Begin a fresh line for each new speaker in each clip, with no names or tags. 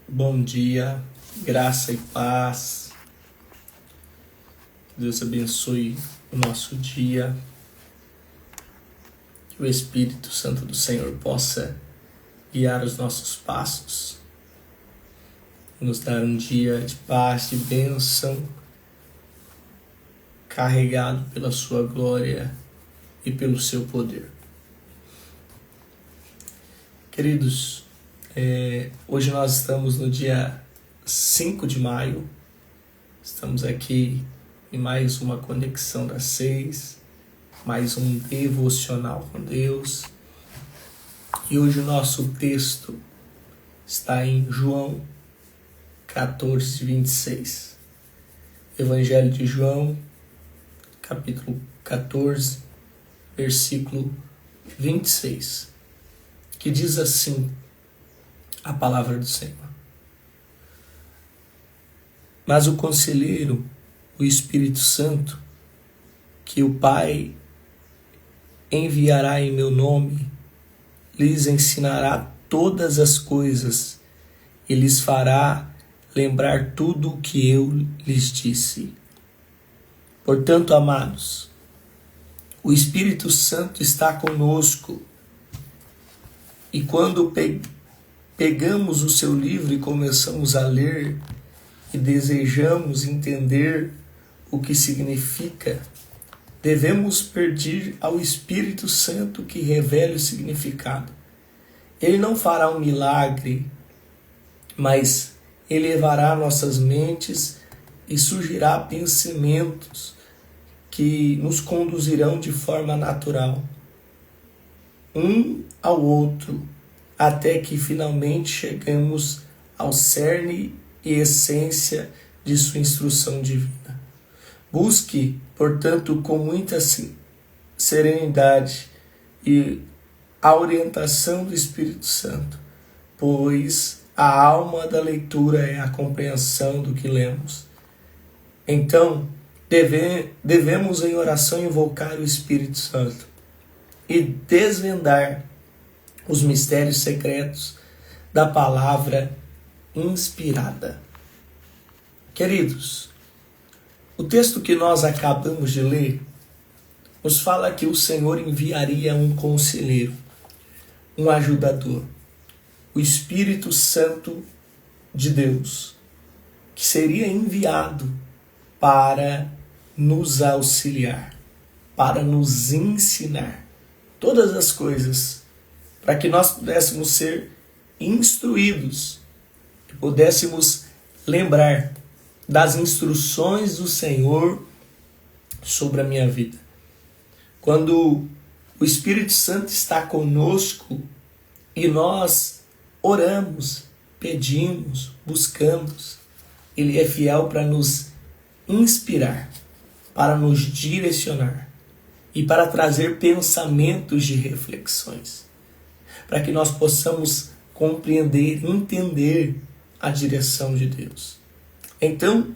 Bom dia, graça e paz. Que Deus abençoe o nosso dia. Que o Espírito Santo do Senhor possa guiar os nossos passos. Nos dar um dia de paz, de bênção, carregado pela sua glória e pelo seu poder. Queridos, hoje nós estamos no dia 5 de maio, estamos aqui em mais uma Conexão das 6, mais um devocional com Deus. E hoje o nosso texto está em João 14, 26. Evangelho de João, capítulo 14, versículo 26, que diz assim a palavra do Senhor: Mas o Conselheiro, o Espírito Santo, que o Pai enviará em meu nome, lhes ensinará todas as coisas e lhes fará lembrar tudo o que eu lhes disse. Portanto, amados, o Espírito Santo está conosco, e quando pegamos o seu livro e começamos a ler e desejamos entender o que significa, devemos pedir ao Espírito Santo que revele o significado. Ele não fará um milagre, mas elevará nossas mentes e surgirá pensamentos que nos conduzirão de forma natural, um ao outro, até que finalmente chegamos ao cerne e essência de sua instrução divina. Busque, portanto, com muita serenidade e a orientação do Espírito Santo, pois a alma da leitura é a compreensão do que lemos. Então, devemos em oração invocar o Espírito Santo e desvendar os mistérios secretos da palavra inspirada. Queridos, o texto que nós acabamos de ler nos fala que o Senhor enviaria um conselheiro, um ajudador, o Espírito Santo de Deus, que seria enviado para nos auxiliar, para nos ensinar todas as coisas, para que nós pudéssemos ser instruídos, que pudéssemos lembrar das instruções do Senhor sobre a minha vida. Quando o Espírito Santo está conosco e nós oramos, pedimos, buscamos, Ele é fiel para nos inspirar, para nos direcionar e para trazer pensamentos de reflexões, para que nós possamos compreender, entender a direção de Deus. Então,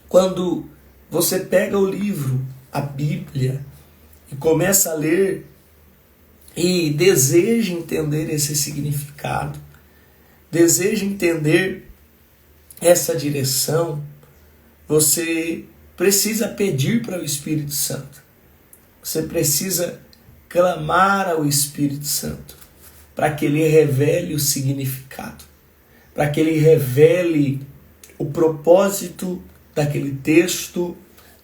quando você pega o livro, a Bíblia, e começa a ler e deseja entender esse significado, deseja entender essa direção, você precisa pedir para o Espírito Santo. Você precisa clamar ao Espírito Santo para que Ele revele o significado, para que Ele revele o propósito daquele texto,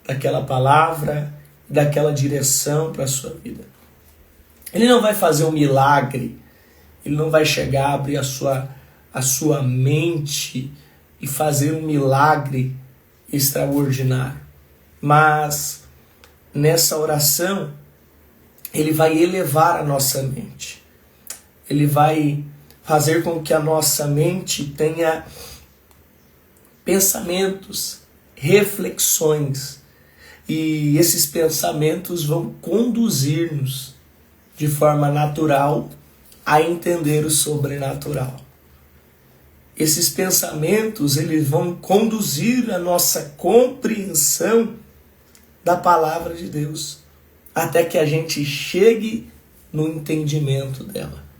daquela palavra, daquela direção para a sua vida. Ele não vai fazer um milagre, Ele não vai chegar, abrir a sua mente e fazer um milagre extraordinário. Mas nessa oração, Ele vai elevar a nossa mente. Ele vai fazer com que a nossa mente tenha pensamentos, reflexões, e esses pensamentos vão conduzir-nos de forma natural a entender o sobrenatural. Esses pensamentos, eles vão conduzir a nossa compreensão da palavra de Deus, até que a gente chegue no entendimento dela.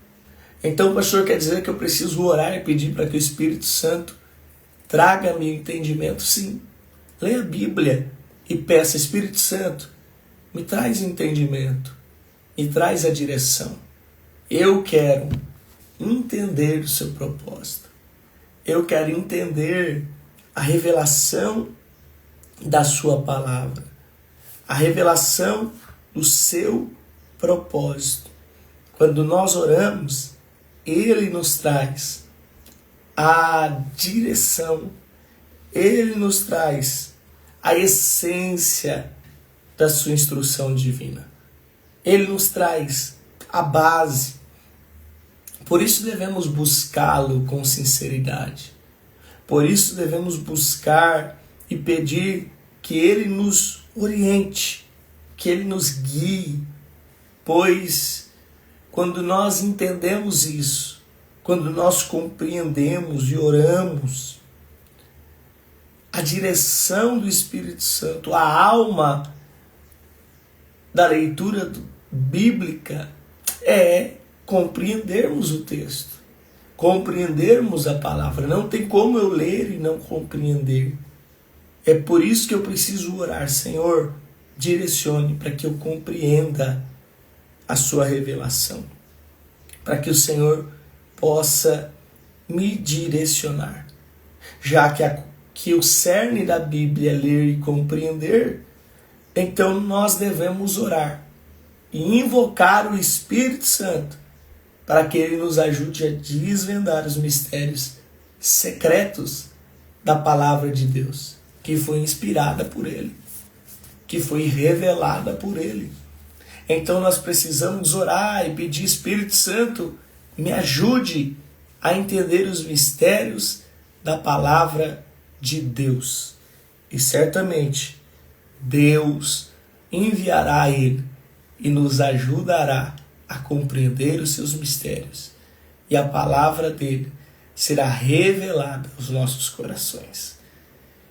Então, pastor, quer dizer que eu preciso orar e pedir para que o Espírito Santo traga-me entendimento? Sim. Leia a Bíblia e peça: Espírito Santo, me traz entendimento, me traz a direção. Eu quero entender o seu propósito. Eu quero entender a revelação da sua palavra, a revelação do seu propósito. Quando nós oramos, Ele nos traz a direção, Ele nos traz a essência da sua instrução divina. Ele nos traz a base. Por isso devemos buscá-lo com sinceridade. Por isso devemos buscar e pedir que Ele nos oriente, que Ele nos guie, pois quando nós entendemos isso, quando nós compreendemos e oramos, a direção do Espírito Santo, a alma da leitura bíblica é compreendermos o texto, compreendermos a palavra. Não tem como eu ler e não compreender. É por isso que eu preciso orar: Senhor, direcione para que eu compreenda a sua revelação, para que o Senhor possa me direcionar. Já que o cerne da Bíblia é ler e compreender, então nós devemos orar e invocar o Espírito Santo para que Ele nos ajude a desvendar os mistérios secretos da palavra de Deus, que foi inspirada por Ele, que foi revelada por Ele. Então nós precisamos orar e pedir: Espírito Santo, me ajude a entender os mistérios da palavra de Deus. E certamente Deus enviará Ele e nos ajudará a compreender os seus mistérios. E a palavra dele será revelada aos nossos corações.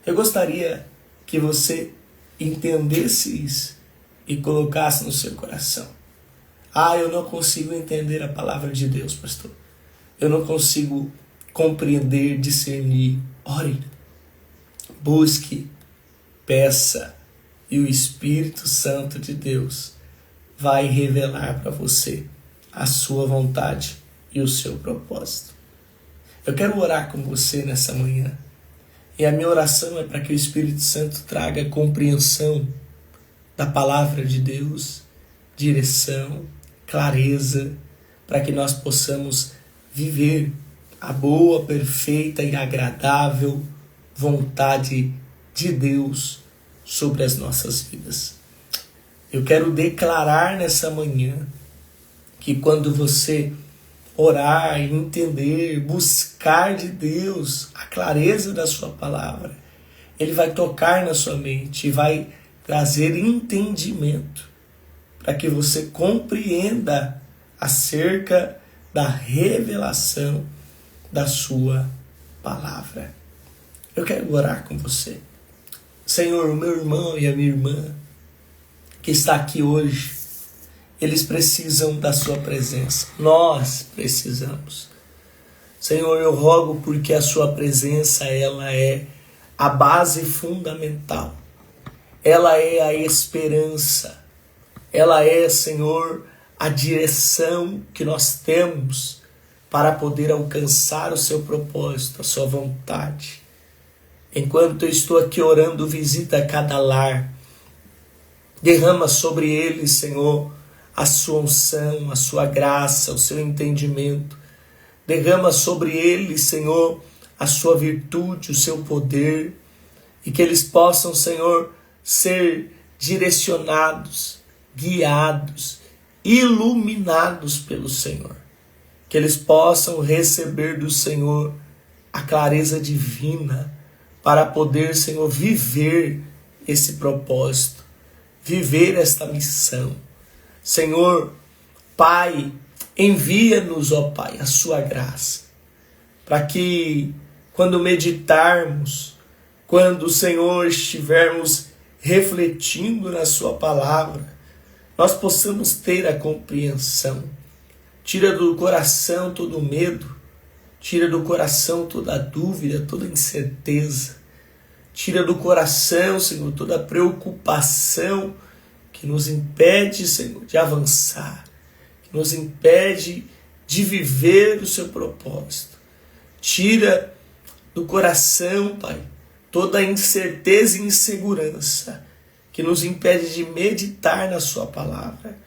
Eu gostaria que você entendesse isso e colocasse no seu coração: eu não consigo entender a palavra de Deus, pastor. Eu não consigo compreender, discernir. Ore, busque, peça, e o Espírito Santo de Deus vai revelar para você a sua vontade e o seu propósito. Eu quero orar com você nessa manhã. E a minha oração é para que o Espírito Santo traga compreensão da palavra de Deus, direção, clareza, para que nós possamos viver a boa, perfeita e agradável vontade de Deus sobre as nossas vidas. Eu quero declarar nessa manhã que quando você orar, entender, buscar de Deus a clareza da sua palavra, Ele vai tocar na sua mente e vai trazer entendimento para que você compreenda acerca da revelação da sua palavra. Eu quero orar com você. Senhor, o meu irmão e a minha irmã que está aqui hoje, eles precisam da sua presença. Nós precisamos. Senhor, eu rogo porque a sua presença, ela é a base fundamental. Ela é a esperança. Ela é, Senhor, a direção que nós temos para poder alcançar o seu propósito, a sua vontade. Enquanto eu estou aqui orando, visita cada lar. Derrama sobre eles, Senhor, a sua unção, a sua graça, o seu entendimento. Derrama sobre eles, Senhor, a sua virtude, o seu poder. E que eles possam, Senhor, ser direcionados, guiados, iluminados pelo Senhor. Que eles possam receber do Senhor a clareza divina para poder, Senhor, viver esse propósito, viver esta missão. Senhor, Pai, envia-nos, ó Pai, a sua graça, para que quando meditarmos, quando, Senhor, estivermos refletindo na sua palavra, nós possamos ter a compreensão Tira do coração todo o medo, tira do coração toda a dúvida, toda a incerteza. Tira do coração, Senhor, toda a preocupação que nos impede, Senhor, de avançar, que nos impede de viver o seu propósito. Tira do coração, Pai, toda a incerteza e insegurança que nos impede de meditar na sua palavra.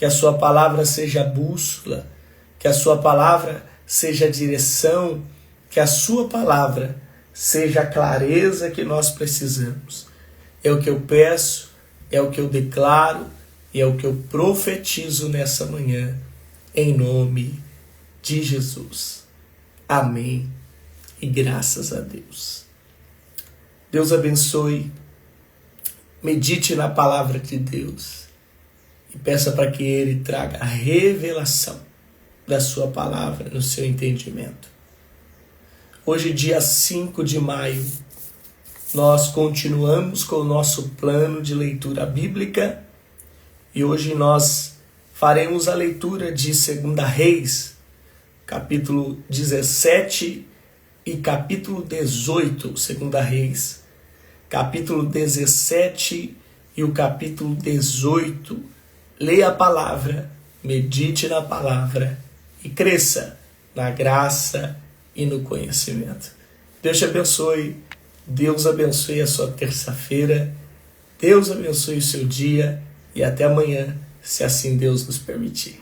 Que a sua palavra seja a bússola, que a sua palavra seja a direção, que a sua palavra seja a clareza que nós precisamos. É o que eu peço, é o que eu declaro e é o que eu profetizo nessa manhã, em nome de Jesus. Amém e graças a Deus. Deus abençoe, medite na palavra de Deus e peça para que Ele traga a revelação da sua palavra no seu entendimento. Hoje, dia 5 de maio, nós continuamos com o nosso plano de leitura bíblica e hoje nós faremos a leitura de 2 Reis, capítulo 17 e capítulo 18, 2 Reis, capítulo 17 e o capítulo 18. Leia a palavra, medite na palavra e cresça na graça e no conhecimento. Deus te abençoe, Deus abençoe a sua terça-feira, Deus abençoe o seu dia e até amanhã, se assim Deus nos permitir.